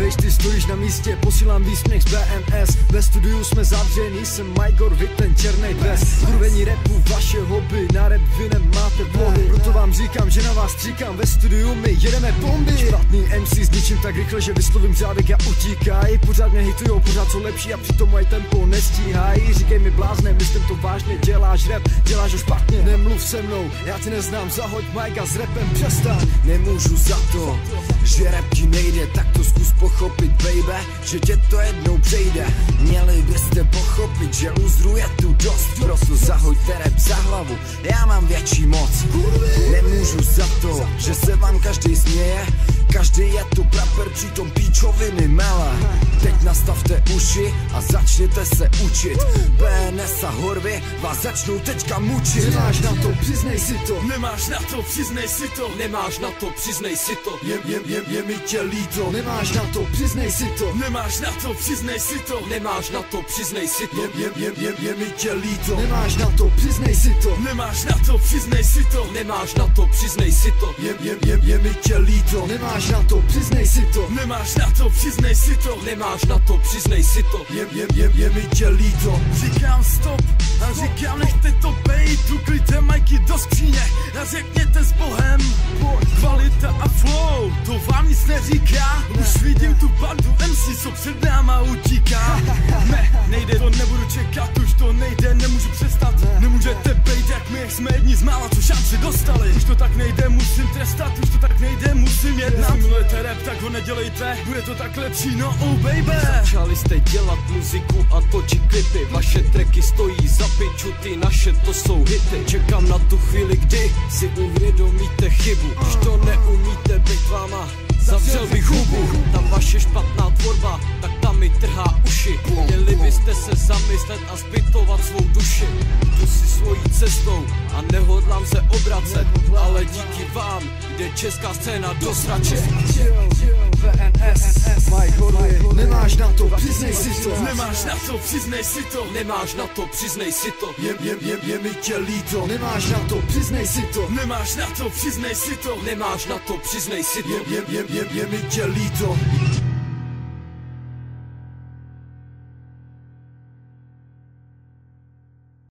Když ty stojíš na místě, posílám výsměch z BMS. Ve studiu jsme zavřený, jsem Majgor, vy ten černej dres. Úroveň rapu, vaše hobby, na rap vy nemáte vlohy. Proto vám říkám, že na vás stříkám, ve studiu my jedeme bomby. Špatný MC s ničím tak rychle, že vyslovím řádek a utíkaj. Pořád mě hitujou, pořád jsou lepší a přitom moje tempo nestíhají. Říkej mi blázne, myslím to vážně, děláš rap, děláš ho špatně. Nemluv se mnou, já tě neznám, zahoď Majka s rapem, přestaň. Nemůžu za to, že rap ti nejde, tak to zkus pochopit, baby, že tě to jednou přejde. Měli byste pochopit, že lůzru je tu dost, proto zahoďte rap za hlavu, já mám větší moc. Nemůžu za to, že se vám každý směje, každý je tu praper, přitom píčoviny mele. Teď nastavte uši a začněte se učit. BNS a Horvy vás začnou teďka mučit. Nemáš na to, přiznej si to. Nemáš na to, přiznej si to. Nemáš na to, přiznej si to. Je mi tě líto. Nemáš na to, přiznej si to. Nemáš na to, přiznej si to. Nemáš na to, přiznej si to. Je mi tě líto. Nemáš na to, přiznej si to. Nemáš na to, přiznej si to. Nemáš na to, přiznej si to. Je mi tě líto. Nemáš na to, přiznej si to. Nemáš na to, přiznej si to. Nemáš na to, přiznej si to. Je mi tě líto. Říkám stop a říkám nechte to bejt. Uklidte majky do skříně a řekněte s Bohem. Kvalita a flow, to vám nic neříká. Už vidím tu bandu MC, co před náma utíká. Ne, nejde, to nebudu čekat, už to nejde, nemůžu přestat. Nemůžete bejt jak my, jsme jedni z mála, co šanci dostali. Už to tak nejde, musím trestat, už to tak nejde, musím jednat. Jestli milujete rap, tak ho nedělejte, bude to tak lepší, no oh baby. Začali jste dělat muziku a točit klipy. Vaše tracky stojí za piču, ty naše to jsou hity. Čekám na tu chvíli, kdy si uvědomíte chybu. Když to neumíte být váma, zavřel bych hubu. Ta vaše špatná tvorba, tak tam mi trhá uši. Měli byste se zamyslet a zbytovat svou duši. Jdu si svojí cestou a nehodlám se obracet, ale díky vám jde česká scéna do srače. BNS, Mike Horvy. Nemáš na to, přiznej si to. Nemáš na to, přiznej si to. Nemáš na to, přiznej si to. Je mi tě líto. Nemáš na to, přiznej si to. Nemáš na to, přiznej si to. Nemáš na to, přiznej si to. Je mi tě líto.